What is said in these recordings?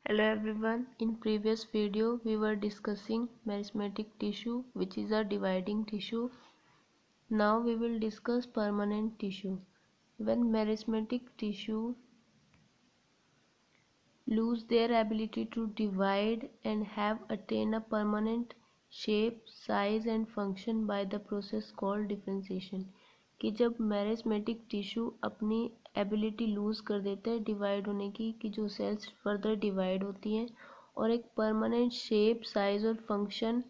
Hello everyone. In previous video we were discussing meristematic tissue, which is a dividing tissue. Now we will discuss permanent tissue. When meristematic tissue lose their ability to divide and have attained a permanent shape, size and function by the process called differentiation, कि जब meristematic tissue अपनी ability loose कर देता है divide होने की, कि जो सेल्स फर्दर डिवाइड होती हैं और एक परमानेंट शेप, साइज और फंक्शन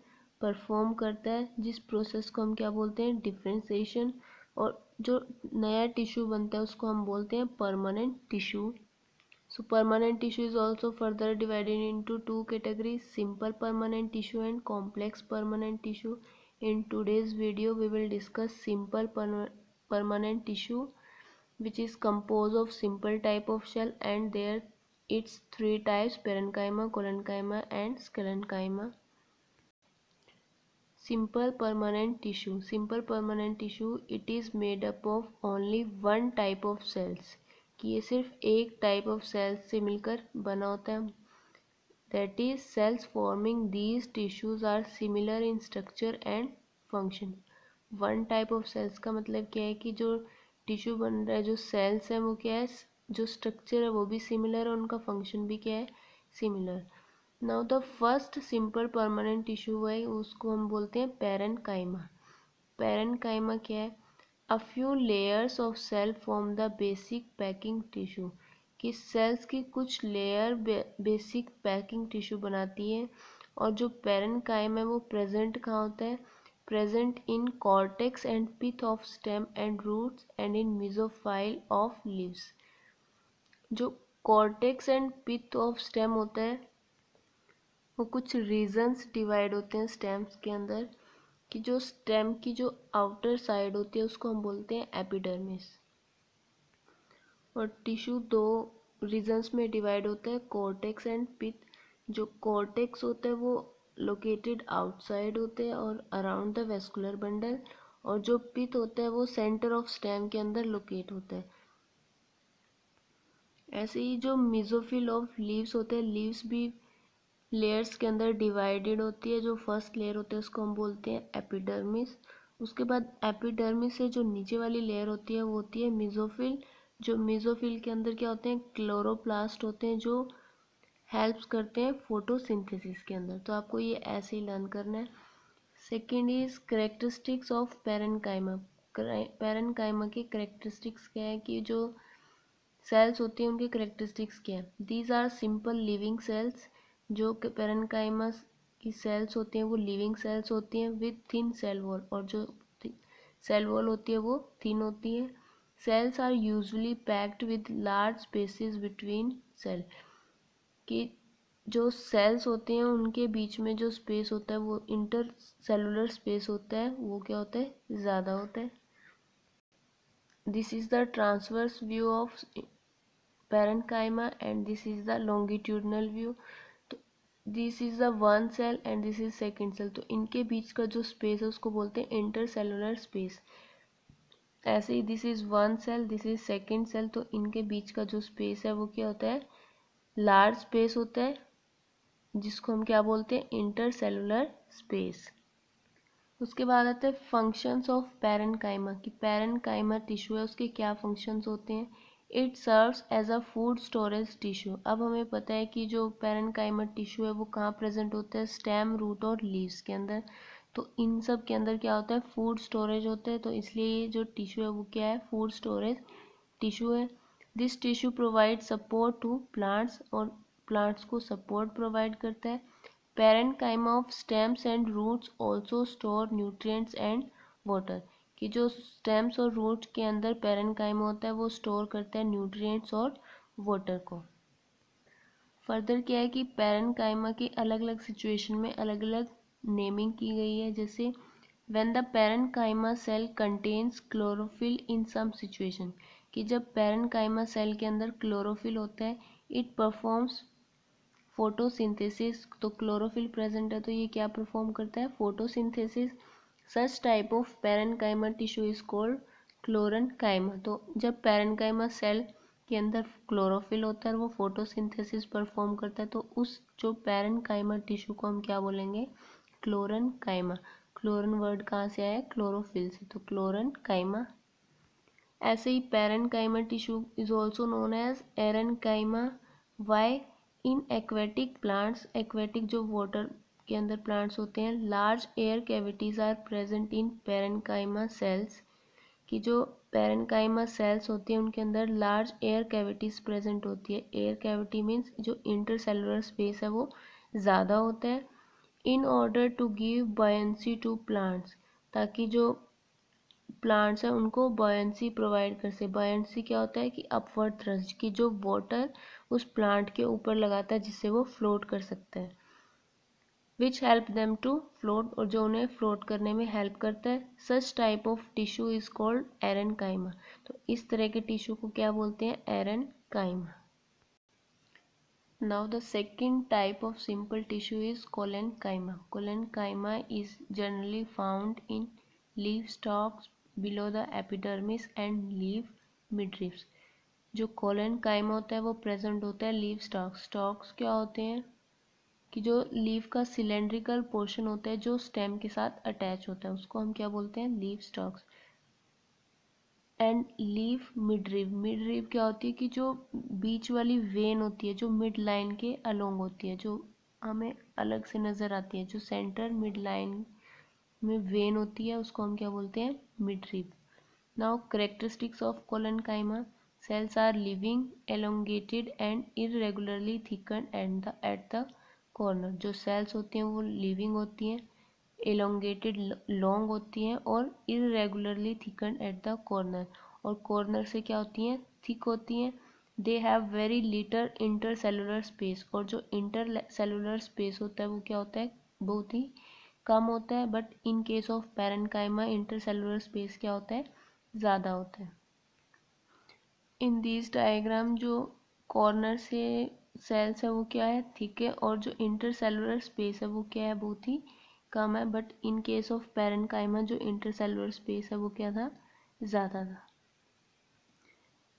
परफॉर्म करता है, जिस प्रोसेस को हम क्या बोलते हैं, डिफरेंशिएशन। और जो नया टिश्यू बनता है उसको हम बोलते हैं permanent tissue. So permanent tissue is also further divided into two categories: simple permanent tissue and complex permanent tissue. In today's video we will discuss simple permanent tissue, which is composed of simple type of cell, and there its three types: parenchyma, collenchyma and sclerenchyma. Simple permanent tissue. Simple permanent tissue, it is made up of only one type of cells, कि ये सिर्फ एक type of sales से मिलकर बना होता है. That is cells forming these tissues are similar in structure and function. One type of cells का मतलब क्या है कि जो टिश्यू बन रहा है, जो सेल्स हैं वो क्या है, जो स्ट्रक्चर है वो भी सिमिलर है, उनका फंक्शन भी क्या है, similar. Now the first simple permanent tissue है, उसको हम बोलते हैं पैरेन्काइमा. पैरेन्काइमा क्या है, a few layers of cell form the basic packing tissue, कि सेल्स की कुछ लेयर बेसिक पैकिंग टिश्यू बनाती है. और जो पैरेन्काइमा है वो प्रेजेंट कहाँ होता है, present in cortex and pith of stem and roots and in mesophyll of leaves. जो cortex and pith of stem होता है वो कुछ रीजन्स डिवाइड होते हैं स्टेम्स के अंदर, कि जो स्टेम की जो आउटर साइड होती है उसको हम बोलते हैं एपिडर्मिस. और टिश्यू दो रीजन्स में डिवाइड होता है, कॉर्टेक्स एंड पिथ. जो कॉर्टेक्स होता है वो लोकेटेड आउटसाइड होते हैं और अराउंड द वेस्कुलर बंडल, और जो पिथ होता है वो सेंटर ऑफ स्टेम के अंदर लोकेट होता है. ऐसे ही जो मेसोफिल ऑफ लीव्स होते हैं, लीव्स भी लेयर्स के अंदर डिवाइडेड होती है. जो फर्स्ट लेयर होता है उसको हम बोलते हैं एपिडर्मिस. उसके बाद एपिडर्मिस से जो नीचे वाली लेयर होती है वो होती है मेसोफिल. जो मेसोफिल के अंदर क्या होते हैं, क्लोरोप्लास्ट होते हैं, जो हेल्प्स करते हैं फोटोसिंथेसिस के अंदर. तो आपको ये ऐसे ही लर्न करना है. Second is characteristics of parenchyma. Parenchyma की करेक्टरिस्टिक्स क्या है, कि जो सेल्स होती हैं उनके करेक्टरिस्टिक्स क्या है. These are simple living cells. जो पैरेन्काइमा की सेल्स होती हैं वो लिविंग सेल्स होती हैं विद थिन सेल वॉल, और जो सेल वॉल होती है वो थिन होती है. Cells are usually packed with large spaces between cell, कि जो सेल्स होते हैं उनके बीच में जो स्पेस होता है वो इंटर सेलुलर स्पेस होता है, वो क्या होता है, ज़्यादा होता है. This is the transverse view of parenchyma and this is the longitudinal view. तो this is the one cell and this is second cell. तो इनके बीच का जो स्पेस है उसको बोलते हैं इंटरसेलुलर स्पेस. ऐसे ही this is one cell, this is second cell. तो इनके बीच का जो स्पेस है वो क्या होता है, लार्ज स्पेस होता है, जिसको हम क्या बोलते हैं, इंटरसेलुलर स्पेस. उसके बाद आता है फंक्शंस ऑफ पैरेन्काइमा, कि पैरेन्काइमा टिश्यू है उसके क्या फंक्शंस होते हैं. It serves as a food storage tissue. अब हमें पता है कि जो पैरेन्काइमा टिश्यू है वो कहाँ प्रेजेंट होता है, स्टेम, रूट और लीव्स के अंदर. तो इन सब के अंदर क्या होता है, फूड स्टोरेज होता है. तो इसलिए ये जो टिश्यू है वो क्या है, फूड स्टोरेज टिश्यू है. This tissue provide support to plants, और प्लांट्स को सपोर्ट प्रोवाइड करता है. Parenchyma of stems and roots also store nutrients and water, कि जो स्टेम्स और रूट के अंदर पैरेन्काइमा होता है वो स्टोर करता है न्यूट्रिएंट्स और वाटर को. फर्दर क्या है कि पैरेन्काइमा की अलग अलग सिचुएशन में अलग अलग नेमिंग की गई है. जैसे when the parenchyma cell contains chlorophyll in some situation, कि जब पैरेन्काइमा सेल के अंदर क्लोरोफिल होता है, इट परफॉर्म्स फोटोसिंथेसिस. तो क्लोरोफिल प्रेजेंट है तो ये क्या परफॉर्म करता है, photosynthesis. Such type of parenchyma tissue is called chlorenchyma. तो जब पैरेन्काइमा सेल के अंदर क्लोरोफिल होता है और वो फोटोसिंथेसिस परफॉर्म करता है, तो उस जो पैरेन्काइमा टिश्यू को हम क्या बोलेंगे? क्लोरेन्काइमा। क्लोरन वर्ड कहाँ से आया? क्लोरोफिल से, तो क्लोरेन्काइमा। ऐसे ही parenchyma tissue is also known as aerenchyma. Why? In aquatic plants, aquatic जो वाटर के अंदर प्लांट्स होते हैं, large air cavities are present in parenchyma cells, कि जो पैरेन्काइमा सेल्स होती हैं उनके अंदर लार्ज एयर कैविटीज प्रेजेंट होती है। एयर कैविटी मीन्स जो इंटरसेलुलर स्पेस है वो ज़्यादा होता है। In order to give buoyancy to plants, ताकि जो प्लांट्स हैं उनको बॉयंसी प्रोवाइड कर से। बॉयंसी क्या होता है? कि अपवर्ड थ्रस्ट, की जो वाटर उस प्लांट के ऊपर लगाता है जिससे वो फ्लोट कर सकता है। Which help them to float, और जो उन्हें फ्लोट करने में हेल्प करता है। Such type of tissue is called aerenchyma. तो इस तरह के टिश्यू को क्या बोलते हैं? एरेन्काइमा। Now the second type of simple tissue is collenchyma. Collenchyma is generally found in leaf stalks below the epidermis and leaf midribs. जो collenchyma होता है वो प्रेजेंट होता है लीफ स्टॉक्स। स्टॉक्स क्या होते हैं? कि जो लीफ का सिलेंड्रिकल पोर्शन होता है जो स्टेम के साथ अटैच होता है, उसको हम क्या बोलते हैं? Leaf stocks. And leaf midrib, midrib क्या होती है? कि जो बीच वाली वेन होती है जो मिड लाइन के अलोंग होती है, जो हमें अलग से नज़र आती है, जो सेंटर मिड लाइन में वेन होती है उसको हम क्या बोलते हैं? Midrib. Now characteristics of collenchyma, cells are living, elongated and irregularly thicken at the corner. जो सेल्स होती हैं वो लिविंग होती हैं, एलोंगेटेड लॉन्ग होती हैं और irregularly thicken at the corner, और कॉर्नर से क्या होती हैं? थिक होती हैं। They have very little intercellular space, और जो इंटरसेलुलर स्पेस होता है वो क्या होता है? बहुत ही कम होता है। But in case of parenchyma intercellular space क्या होता है? ज़्यादा होता है। इन दिस डायग्राम जो कॉर्नर से सेल्स है वो क्या है? थिक है, और जो इंटरसेलुलर स्पेस है वो क्या है? बहुत ही कम है। But in case of parenchyma जो इंटरसेलुलर स्पेस है वो क्या था? ज़्यादा था।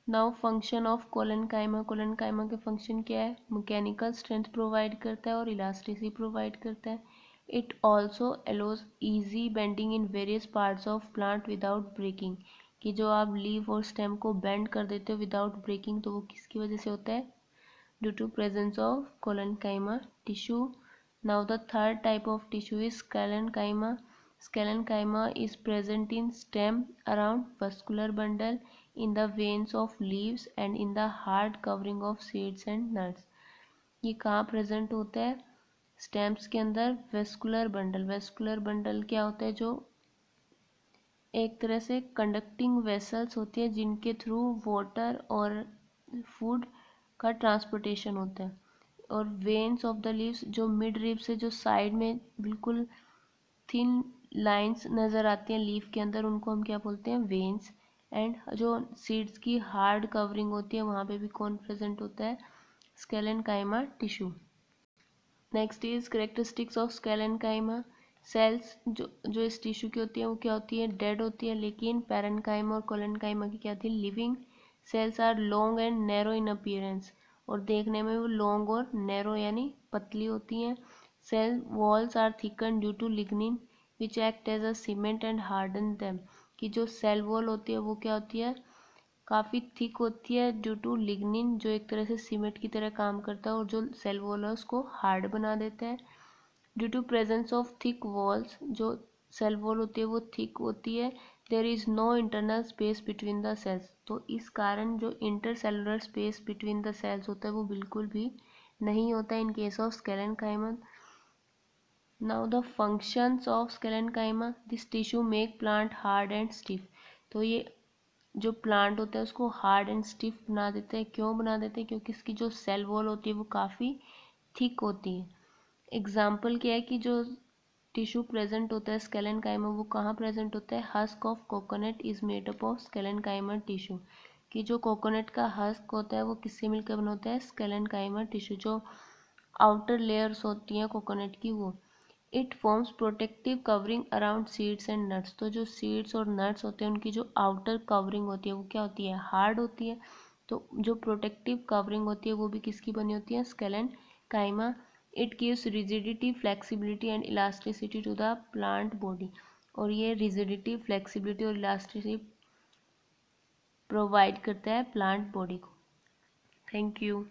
Now function of collenchyma, collenchyma के फंक्शन क्या है? मैकेनिकल स्ट्रेंथ प्रोवाइड करता है और इलास्टिसिटी प्रोवाइड करता है। It also allows easy bending in various parts of plant without breaking, कि जो आप लीफ और स्टेम को बेंड कर देते हो विदाउट ब्रेकिंग, तो वो किसकी वजह से होता है? Due to presence of collenchyma tissue. Now the third type of tissue is sclerenchyma. Sclerenchyma is present in stem around vascular bundle, in the veins of leaves and in the hard covering of seeds and nuts. ये कहाँ present होता है? Stems के अंदर vascular bundle. Vascular bundle क्या होता है? जो एक तरह से कंडक्टिंग वेसल्स होती है जिनके थ्रू वाटर और फूड का ट्रांसपोर्टेशन होता है। और वेन्स ऑफ द लीव्स, जो मिड रिब से जो साइड में बिल्कुल थिन लाइंस नज़र आती हैं लीफ के अंदर, उनको हम क्या बोलते हैं? वेन्स। एंड जो सीड्स की हार्ड कवरिंग होती है वहाँ पे भी कौन प्रेजेंट होता है? Sclerenchyma tissue. Next is characteristics of sclerenchyma. Cells जो इस टिश्यू की होती है वो क्या होती है? डेड होती है। लेकिन पैरेन्काइमा और कोलेनकाइमा की क्या थी? Living. Cells are long and narrow in appearance, और देखने में वो लॉन्ग और नैरो यानी पतली होती हैं। Cell walls are thicken due to lignin which act as a cement and harden them, कि जो सेल वॉल होती है वो क्या होती है? काफ़ी थिक होती है ड्यू टू लिग्निन, जो एक तरह से सीमेंट की तरह काम करता है और जो सेल वॉल है उसको हार्ड बना देता है। Due to presence of thick walls, जो सेल वॉल होती है वो थिक होती है। There is no internal space between the cells, तो इस कारण जो intercellular space between the cells होता है वो बिल्कुल भी नहीं होता in case of sclerenchyma. Now the functions of sclerenchyma, this tissue make plant hard and stiff. तो ये जो प्लांट होता है उसको हार्ड एंड स्टिफ बना देते हैं। क्यों बना देते हैं? क्योंकि इसकी जो सेल वॉल होती है वो काफ़ी थिक होती है। एग्जाम्पल क्या है? कि जो टिश्यू प्रेजेंट होता है स्केलेनकाइमा वो कहाँ प्रेजेंट होता है? Husk of coconut is made up of sclerenchyma tissue, कि जो कोकोनट का हस्क होता है वो किससे मिलकर बना होता है? Sclerenchyma tissue. जो आउटर लेयर्स होती हैं कोकोनट की वो, it forms protective covering around seeds and nuts. तो जो सीड्स और नट्स होते हैं उनकी जो आउटर कवरिंग होती है वो क्या होती है? हार्ड होती है। तो जो प्रोटेक्टिव कवरिंग होती है वो भी किसकी बनी होती है, sclerenchyma. It gives rigidity, flexibility and elasticity to the plant body, और ये रिजिडिटी, फ्लेक्सिबिलिटी और इलास्टिसिटी प्रोवाइड करता है प्लांट बॉडी को। Thank you.